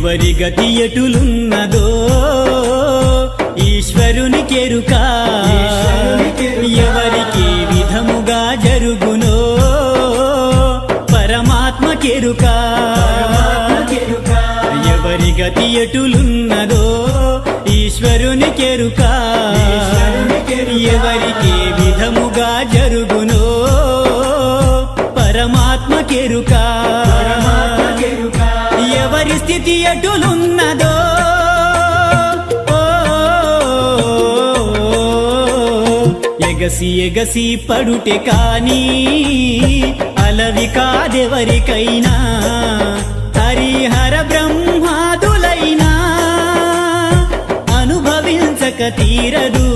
ఎవరి గతి ఎటులున్నదో ఈశ్వరునికెరుక ఎవరికి విధముగా జరుగునో పరమాత్మకెరుక ఎవరి గతి ఎటులున్నదో ఈశ్వరునికెరుక ఎవరికి విధముగా జరుగునో పరమాత్మకెరుక ఎవరి స్థితి ఎటులున్నదో ఎగసి ఎగసి పడుటే కాని అలవి కాదెవరికైనా హరిహర బ్రహ్మాదులైనా అనుభవించక తీరదు